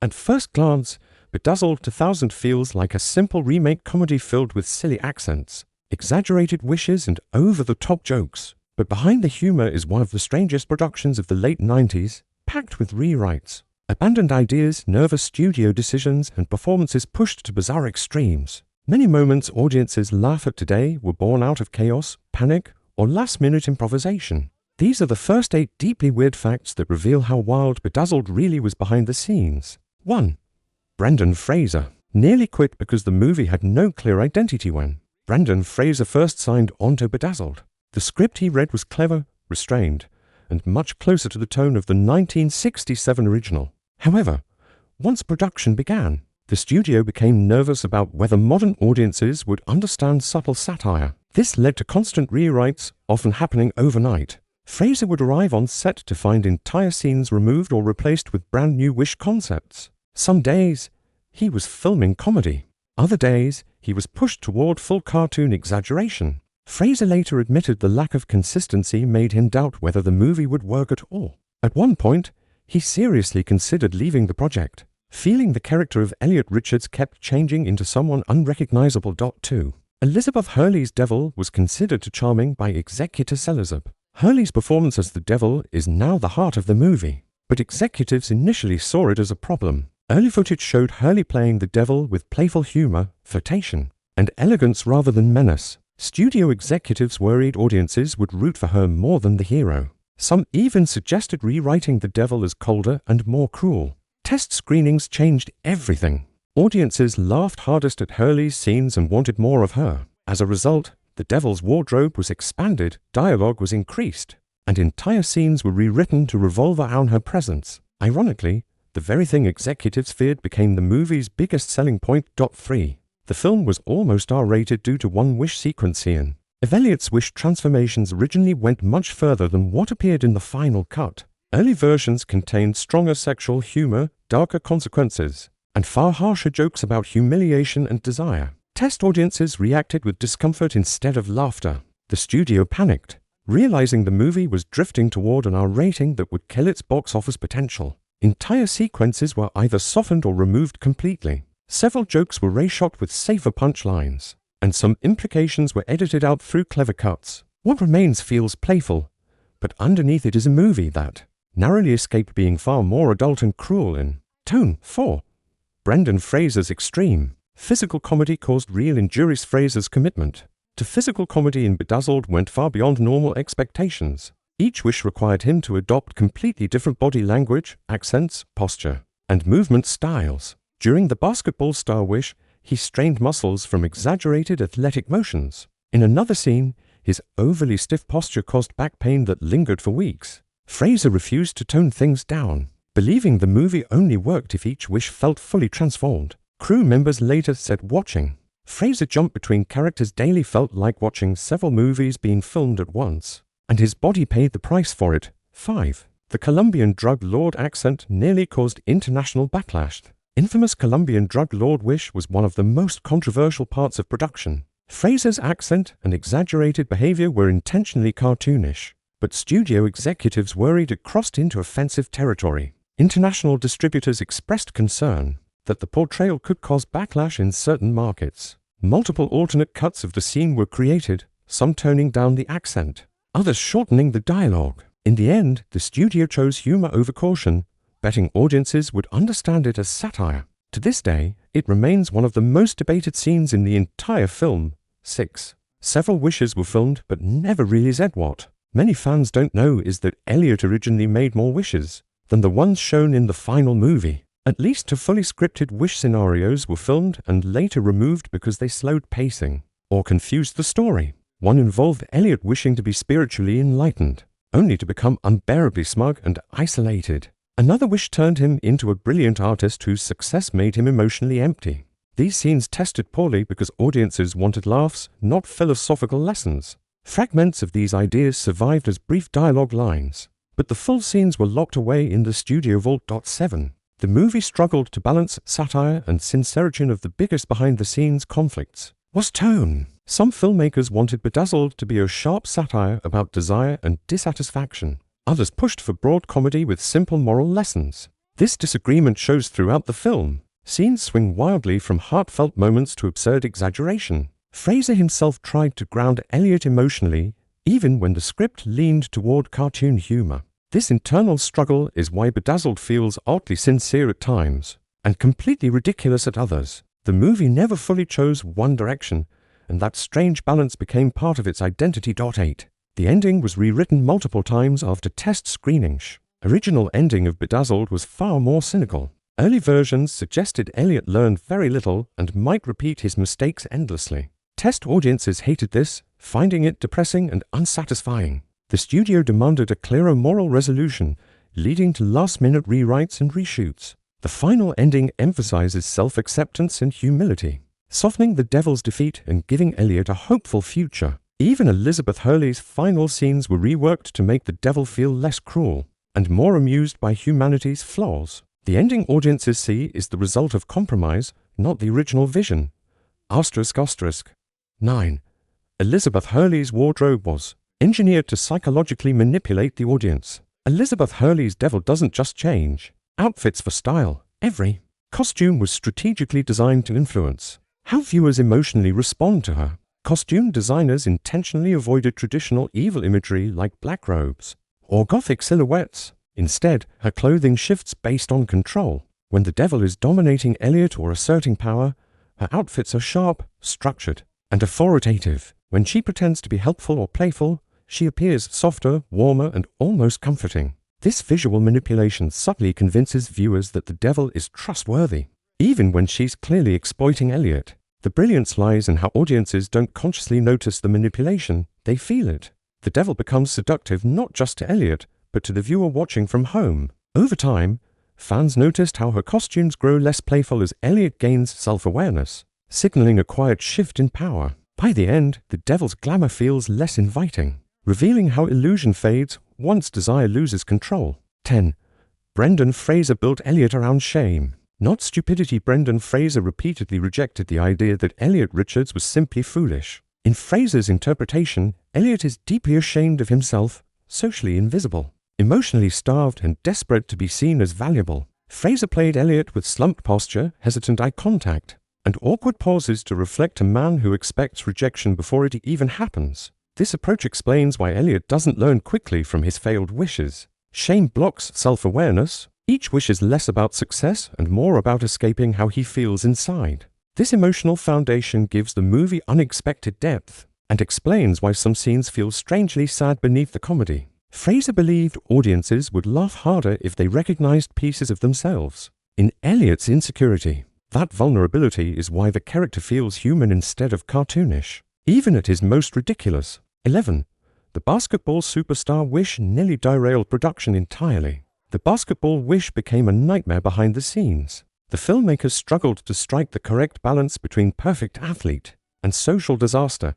At first glance, Bedazzled 2000 feels like a simple remake comedy filled with silly accents, exaggerated wishes and over-the-top jokes. But behind the humor is one of the strangest productions of the late 90s, packed with rewrites, abandoned ideas, nervous studio decisions, and performances pushed to bizarre extremes. Many moments audiences laugh at today were born out of chaos, panic, or last-minute improvisation. These are the first 8 deeply weird facts that reveal how wild Bedazzled really was behind the scenes. 1. Brendan Fraser nearly quit because the movie had no clear identity when Brendan Fraser first signed on to Bedazzled. The script he read was clever, restrained, and much closer to the tone of the 1967 original. However, once production began, the studio became nervous about whether modern audiences would understand subtle satire. This led to constant rewrites, often happening overnight. Fraser would arrive on set to find entire scenes removed or replaced with brand new wish concepts. Some days, he was filming comedy. Other days, he was pushed toward full cartoon exaggeration. Fraser later admitted the lack of consistency made him doubt whether the movie would work at all. At one point, he seriously considered leaving the project, feeling the character of Elliot kept changing into someone unrecognizable. 2. Elizabeth Hurley's Devil was considered too charming by executives. Elizabeth Hurley's performance as the devil is now the heart of the movie, but executives initially saw it as a problem. Early footage showed Hurley playing the devil with playful humor, flirtation, and elegance rather than menace. Studio executives worried audiences would root for her more than the hero. Some even suggested rewriting the devil as colder and more cruel. Test screenings changed everything. Audiences laughed hardest at Hurley's scenes and wanted more of her. As a result, the devil's wardrobe was expanded, dialogue was increased, and entire scenes were rewritten to revolve around her presence. Ironically, the very thing executives feared became the movie's biggest selling point. 3. The film was almost R-rated due to one wish sequence scene. If Elliot's wish transformations originally went much further than what appeared in the final cut. Early versions contained stronger sexual humor, darker consequences, and far harsher jokes about humiliation and desire. Test audiences reacted with discomfort instead of laughter. The studio panicked, realizing the movie was drifting toward an R rating that would kill its box office potential. Entire sequences were either softened or removed completely. Several jokes were reshot with safer punchlines, and some implications were edited out through clever cuts. What remains feels playful, but underneath it is a movie that narrowly escaped being far more adult and cruel in tone. 4. Brendan Fraser's extreme physical comedy caused real injuries. Fraser's commitment to physical comedy in Bedazzled went far beyond normal expectations. Each wish required him to adopt completely different body language, accents, posture, and movement styles. During the basketball star wish, he strained muscles from exaggerated athletic motions. In another scene, his overly stiff posture caused back pain that lingered for weeks. Fraser refused to tone things down, believing the movie only worked if each wish felt fully transformed. Crew members later said watching Fraser jump between characters daily felt like watching several movies being filmed at once, and his body paid the price for it. 5. The Colombian drug lord accent nearly caused international backlash. Infamous Colombian drug lord wish was one of the most controversial parts of production. Fraser's accent and exaggerated behavior were intentionally cartoonish, but studio executives worried it crossed into offensive territory. International distributors expressed concern that the portrayal could cause backlash in certain markets. Multiple alternate cuts of the scene were created, some toning down the accent, others shortening the dialogue. In the end, the studio chose humor over caution, betting audiences would understand it as satire. To this day, it remains one of the most debated scenes in the entire film. 6. Several wishes were filmed but never really said. What many fans don't know is that Elliot originally made more wishes than the ones shown in the final movie. At least 2 fully scripted wish scenarios were filmed and later removed because they slowed pacing or confused the story. One involved Elliot wishing to be spiritually enlightened, only to become unbearably smug and isolated. Another wish turned him into a brilliant artist whose success made him emotionally empty. These scenes tested poorly because audiences wanted laughs, not philosophical lessons. Fragments of these ideas survived as brief dialogue lines, but the full scenes were locked away in the studio vault. 7. The movie struggled to balance satire and sincerity of the biggest behind-the-scenes conflicts. Was tone. Some filmmakers wanted Bedazzled to be a sharp satire about desire and dissatisfaction. Others pushed for broad comedy with simple moral lessons. This disagreement shows throughout the film. Scenes swing wildly from heartfelt moments to absurd exaggeration. Fraser himself tried to ground Elliot emotionally, even when the script leaned toward cartoon humor. This internal struggle is why Bedazzled feels oddly sincere at times, and completely ridiculous at others. The movie never fully chose one direction, and that strange balance became part of its identity. 8. The ending was rewritten multiple times after test screenings. Original ending of Bedazzled was far more cynical. Early versions suggested Elliot learned very little and might repeat his mistakes endlessly. Test audiences hated this, finding it depressing and unsatisfying. The studio demanded a clearer moral resolution, leading to last-minute rewrites and reshoots. The final ending emphasizes self-acceptance and humility, softening the devil's defeat and giving Elliot a hopeful future. Even Elizabeth Hurley's final scenes were reworked to make the devil feel less cruel and more amused by humanity's flaws. The ending audiences see is the result of compromise, not the original vision. ***. 9. Elizabeth Hurley's wardrobe was engineered to psychologically manipulate the audience. Elizabeth Hurley's Devil doesn't just change outfits for style. Every costume was strategically designed to influence how viewers emotionally respond to her. Costume designers intentionally avoided traditional evil imagery like black robes or gothic silhouettes. Instead, her clothing shifts based on control. When the devil is dominating Elliot or asserting power, her outfits are sharp, structured, and authoritative. When she pretends to be helpful or playful, she appears softer, warmer, and almost comforting. This visual manipulation subtly convinces viewers that the devil is trustworthy, even when she's clearly exploiting Elliot. The brilliance lies in how audiences don't consciously notice the manipulation, they feel it. The devil becomes seductive not just to Elliot, but to the viewer watching from home. Over time, fans noticed how her costumes grow less playful as Elliot gains self-awareness, signaling a quiet shift in power. By the end, the devil's glamour feels less inviting, revealing how illusion fades once desire loses control. 10. Brendan Fraser built Elliot around shame, not stupidity. Brendan Fraser repeatedly rejected the idea that Elliot Richards was simply foolish. In Fraser's interpretation, Elliot is deeply ashamed of himself, socially invisible, emotionally starved, and desperate to be seen as valuable. Fraser played Elliot with slumped posture, hesitant eye contact, and awkward pauses to reflect a man who expects rejection before it even happens. This approach explains why Elliot doesn't learn quickly from his failed wishes. Shame blocks self-awareness. Each wish is less about success and more about escaping how he feels inside. This emotional foundation gives the movie unexpected depth and explains why some scenes feel strangely sad beneath the comedy. Fraser believed audiences would laugh harder if they recognized pieces of themselves in Elliot's insecurity. That vulnerability is why the character feels human instead of cartoonish, even at his most ridiculous. 11. The basketball superstar wish nearly derailed production entirely. The basketball wish became a nightmare behind the scenes. The filmmakers struggled to strike the correct balance between perfect athlete and social disaster.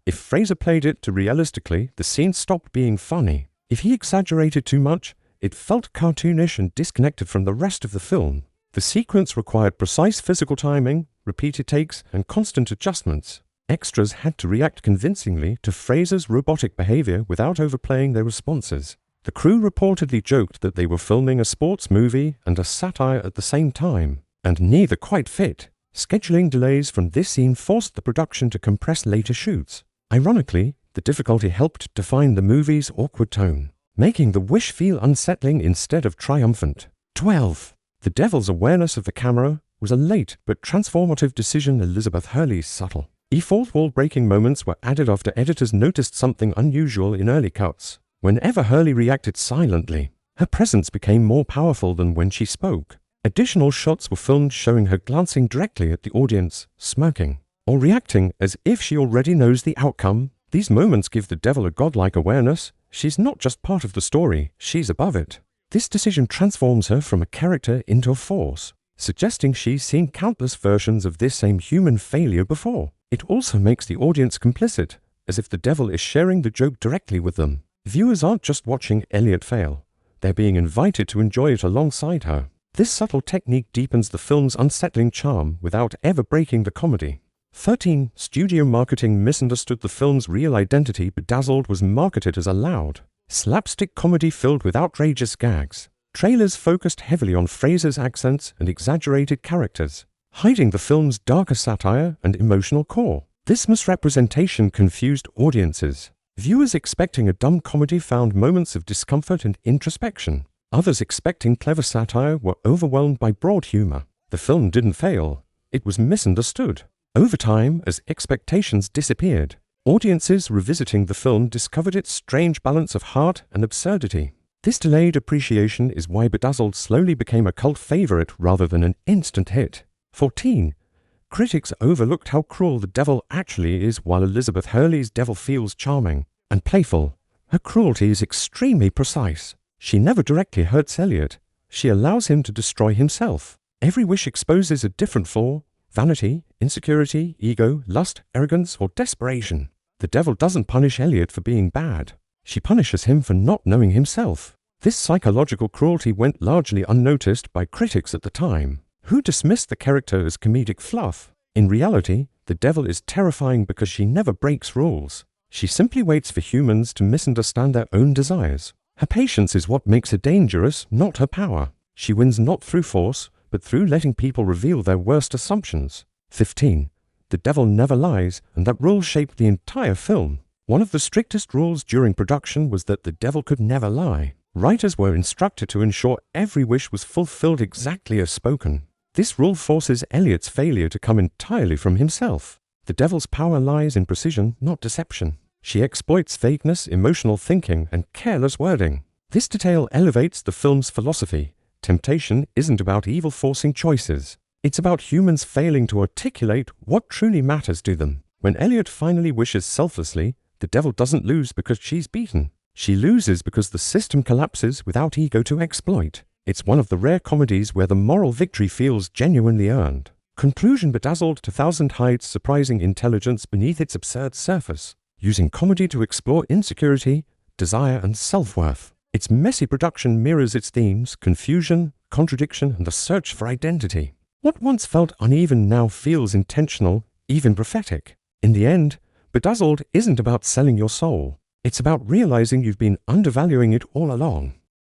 If Fraser played it too realistically, the scene stopped being funny. If he exaggerated too much, it felt cartoonish and disconnected from the rest of the film. The sequence required precise physical timing, repeated takes, and constant adjustments. Extras had to react convincingly to Fraser's robotic behavior without overplaying their responses. The crew reportedly joked that they were filming a sports movie and a satire at the same time, and neither quite fit. Scheduling delays from this scene forced the production to compress later shoots. Ironically, the difficulty helped define the movie's awkward tone, making the wish feel unsettling instead of triumphant. 12. The devil's awareness of the camera was a late but transformative decision. Elizabeth Hurley's subtle, fourth-wall breaking moments were added after editors noticed something unusual in early cuts. Whenever Hurley reacted silently, her presence became more powerful than when she spoke. Additional shots were filmed showing her glancing directly at the audience, smirking, or reacting as if she already knows the outcome. These moments give the devil a godlike awareness. She's not just part of the story, she's above it. This decision transforms her from a character into a force, suggesting she's seen countless versions of this same human failure before. It also makes the audience complicit, as if the devil is sharing the joke directly with them. Viewers aren't just watching Elliot fail, they're being invited to enjoy it alongside her. This subtle technique deepens the film's unsettling charm without ever breaking the comedy. 13. Studio marketing misunderstood the film's real identity. Bedazzled was marketed as a loud, slapstick comedy filled with outrageous gags. Trailers focused heavily on Fraser's accents and exaggerated characters, hiding the film's darker satire and emotional core. This misrepresentation confused audiences. Viewers expecting a dumb comedy found moments of discomfort and introspection. Others expecting clever satire were overwhelmed by broad humor. The film didn't fail. It was misunderstood. Over time, as expectations disappeared, audiences revisiting the film discovered its strange balance of heart and absurdity. This delayed appreciation is why Bedazzled slowly became a cult favorite rather than an instant hit. 14. Critics overlooked how cruel the devil actually is. While Elizabeth Hurley's devil feels charming and playful, her cruelty is extremely precise. She never directly hurts Elliot. She allows him to destroy himself. Every wish exposes a different flaw: vanity, insecurity, ego, lust, arrogance, or desperation. The devil doesn't punish Elliot for being bad. She punishes him for not knowing himself. This psychological cruelty went largely unnoticed by critics at the time, who dismissed the character as comedic fluff. In reality, the devil is terrifying because she never breaks rules. She simply waits for humans to misunderstand their own desires. Her patience is what makes her dangerous, not her power. She wins not through force, but through letting people reveal their worst assumptions. 15. The devil never lies, and that rule shaped the entire film. One of the strictest rules during production was that the devil could never lie. Writers were instructed to ensure every wish was fulfilled exactly as spoken. This rule forces Elliot's failure to come entirely from himself. The devil's power lies in precision, not deception. She exploits vagueness, emotional thinking, and careless wording. This detail elevates the film's philosophy. Temptation isn't about evil forcing choices. It's about humans failing to articulate what truly matters to them. When Elliot finally wishes selflessly, the devil doesn't lose because she's beaten. She loses because the system collapses without ego to exploit. It's one of the rare comedies where the moral victory feels genuinely earned. Conclusion: Bedazzled 2000 hides surprising intelligence beneath its absurd surface, using comedy to explore insecurity, desire, and self-worth. Its messy production mirrors its themes: confusion, contradiction, and the search for identity. What once felt uneven now feels intentional, even prophetic. In the end, Bedazzled isn't about selling your soul. It's about realizing you've been undervaluing it all along.